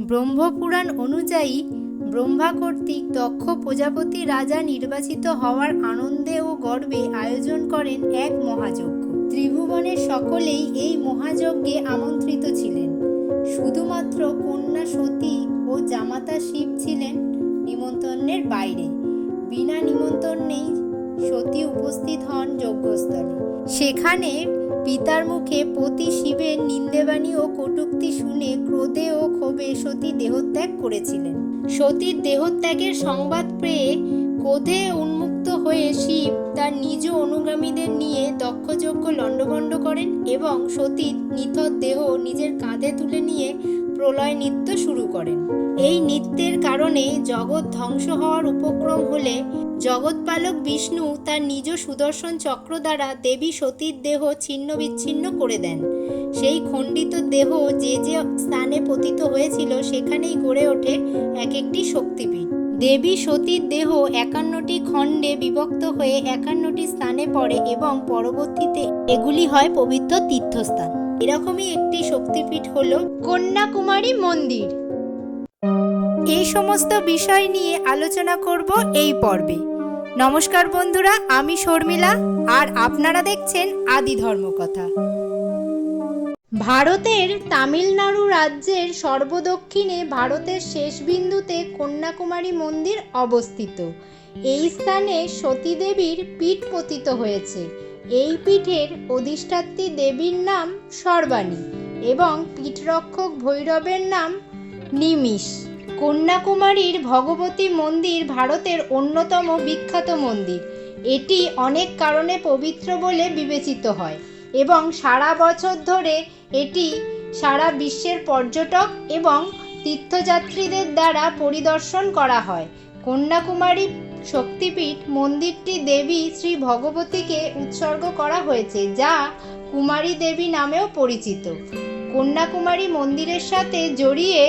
ব্রহ্মপুরাণ অনুযায়ী ব্রহ্মা কর্তৃক দক্ষ প্রজাপতি রাজা নির্বাচিত হওয়ার আনন্দে ও গর্বে আয়োজন করেন এক মহাযজ্ঞ। ত্রিভুবনের সকলেই এই মহাযজ্ঞে আমন্ত্রিত ছিলেন। শুধুমাত্র কন্যা সতী ও জামাতা শিব ছিলেন নিমন্ত্রণের বাইরে। বিনা নিমন্ত্রণেই সতী উপস্থিত হন যজ্ঞস্থলে। সেখানে পিতার মুখে পতি শিবের নিন্দেবাণী ও কটূক্তি শুনে ক্রোধে ও ক্ষোভে সতী দেহত্যাগ করেছিলেন। সতীর দেহত্যাগের সংবাদ পেয়ে ক্রোধে উন্মুক্ত হয়ে শিব তার নিজ অনুগামীদের নিয়ে দক্ষযজ্ঞ লণ্ডভণ্ড করেন এবং সতীর নিথর দেহ নিজের কাঁধে তুলে নিয়ে প্রলয় নৃত্য শুরু করেন। এই নৃত্যের কারণে জগৎ ধ্বংস হওয়ার উপক্রম হলে জগৎপালক বিষ্ণু তার নিজ সুদর্শন চক্র দ্বারা দেবী সতীর দেহ ছিন্ন বিচ্ছিন্ন করে দেন। সেই খণ্ডিত দেহ যে যে স্থানে পতিত হয়েছিল সেখানেই গড়ে ওঠে এক একটি শক্তিপীঠ। দেবী সতীর দেহ 51টি খণ্ডে বিভক্ত হয়ে 51টি স্থানে পড়ে এবং পরবর্তীতে এগুলি হয় পবিত্র তীর্থস্থান। এরকমই একটি শক্তিপীঠ হল কন্যাকুমারী মন্দির। এই সমস্ত বিষয় নিয়ে আলোচনা করব এই পর্বে। নমস্কার বন্ধুরা, আমি শর্মিলা আর আপনারা দেখছেন আদি ধর্মকথা। ভারতের তামিলনাড়ু রাজ্যের সর্বদক্ষিণে ভারতের শেষ বিন্দুতে কন্যাকুমারী মন্দির অবস্থিত। এই স্থানে সতী দেবীর পীঠ পতিত হয়েছে। এই পীঠের অধিষ্ঠাত্রী দেবীর নাম সর্বাণী এবং পীঠরক্ষক ভৈরবের নাম নিমিষ। কন্যাকুমারীর ভগবতী মন্দির ভারতের অন্যতম বিখ্যাত মন্দির। এটি অনেক কারণে পবিত্র বলে বিবেচিত হয় এবং সারা বছর ধরে এটি সারা বিশ্বের পর্যটক এবং তীর্থযাত্রীদের দ্বারা পরিদর্শন করা হয়। কন্যাকুমারী শক্তিপীঠ মন্দিরটি দেবী শ্রী ভগবতীকে উৎসর্গ করা হয়েছে, যা কুমারী দেবী নামেও পরিচিত। কন্যাকুমারী মন্দিরের সাথে জড়িয়ে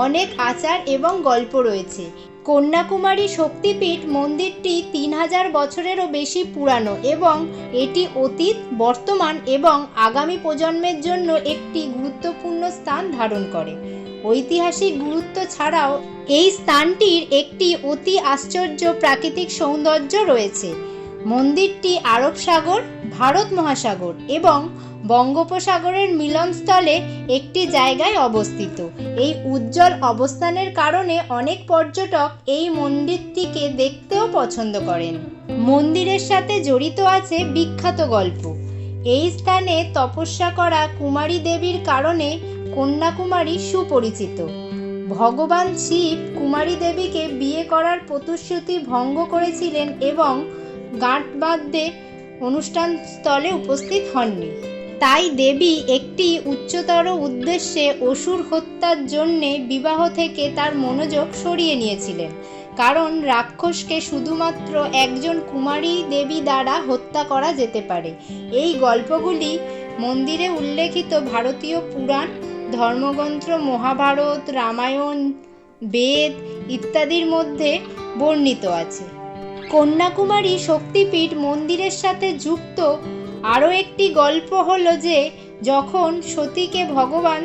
অনেক আচার এবং গল্প রয়েছে। কন্যাকুমারী শক্তিপীঠ মন্দিরটি 3000 বছরেরও বেশি পুরানো এবং এটি অতীত, বর্তমান এবং আগামী প্রজন্মের জন্য একটি গুরুত্বপূর্ণ স্থান ধারণ করে। ঐতিহাসিক গুরুত্ব ছাড়াও এই স্থানটির একটি অতি আশ্চর্য প্রাকৃতিক সৌন্দর্য রয়েছে। মন্দিরটি আরব সাগর, ভারত মহাসাগর এবং বঙ্গোপসাগরের মিলনস্থলে একটি জায়গায় অবস্থিত। এই উজ্জ্বল অবস্থানের কারণে অনেক পর্যটক এই মন্দিরটিকে দেখতেও পছন্দ করেন। মন্দিরের সাথে জড়িত আছে বিখ্যাত গল্প। এই স্থানে তপস্যা করা কুমারী দেবীর কারণে কন্যাকুমারী সুপরিচিত। ভগবান শিব কুমারী দেবীকে বিয়ে করার প্রতিশ্রুতি ভঙ্গ করেছিলেন এবং গাঁট বাঁধতে অনুষ্ঠান স্থলে উপস্থিত হননি। তাই দেবী একটি উচ্চতর উদ্দেশ্যে অসুর হত্যার জন্যে বিবাহ থেকে তার মনোযোগ সরিয়ে নিয়েছিলেন, কারণ রাক্ষসকে শুধুমাত্র একজন কুমারী দেবী দ্বারা হত্যা করা যেতে পারে। এই গল্পগুলি মন্দিরে উল্লেখিত ভারতীয় পুরাণ, ধর্মগ্রন্থ মহাভারত, রামায়ণ, বেদ ইত্যাদির মধ্যে বর্ণিত আছে। কন্যাকুমারী শক্তিপীঠ মন্দিরের সাথে যুক্ত আরও একটি গল্প হলো যে যখন সতীকে ভগবান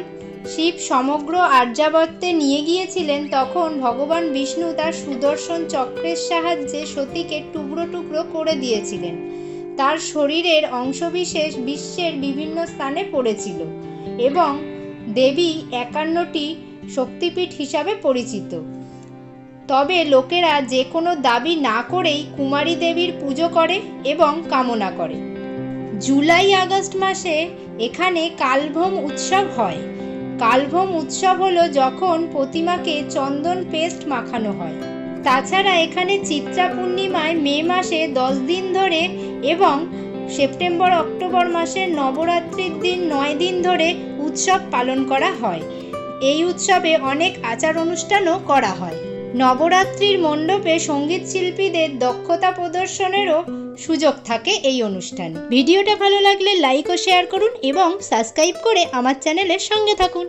শিব সমগ্র আর্যাবর্তে নিয়ে গিয়েছিলেন, তখন ভগবান বিষ্ণু তার সুদর্শন চক্রের সাহায্যে সতীকে টুকরো টুকরো করে দিয়েছিলেন। তার শরীরের অংশবিশেষ বিশ্বের বিভিন্ন স্থানে পড়েছিল এবং দেবী 51টি শক্তিপীঠ হিসাবে পরিচিত। তবে লোকেরা যে কোনো দাবি না করেই কুমারী দেবীর পুজো করে এবং কামনা করে। জুলাই আগস্ট মাসে এখানে কালভোম উৎসব হয়। কালভোম উৎসব হলো যখন প্রতিমাকে চন্দন পেস্ট মাখানো হয়। তাছাড়া এখানে চিত্রা পূর্ণিমায় মে মাসে 10 দিন ধরে এবং সেপ্টেম্বর অক্টোবর মাসের নবরাত্রির দিন 9 দিন ধরে উৎসব পালন করা হয়। এই উৎসবে অনেক আচার অনুষ্ঠানও করা হয়। নবরাত্রির মণ্ডপে সঙ্গীত শিল্পীদের দক্ষতা প্রদর্শনেরও সুযোগ থাকে এই অনুষ্ঠানে। ভিডিওটা ভালো লাগলে লাইক ও শেয়ার করুন এবং সাবস্ক্রাইব করে আমার চ্যানেলের সঙ্গে থাকুন।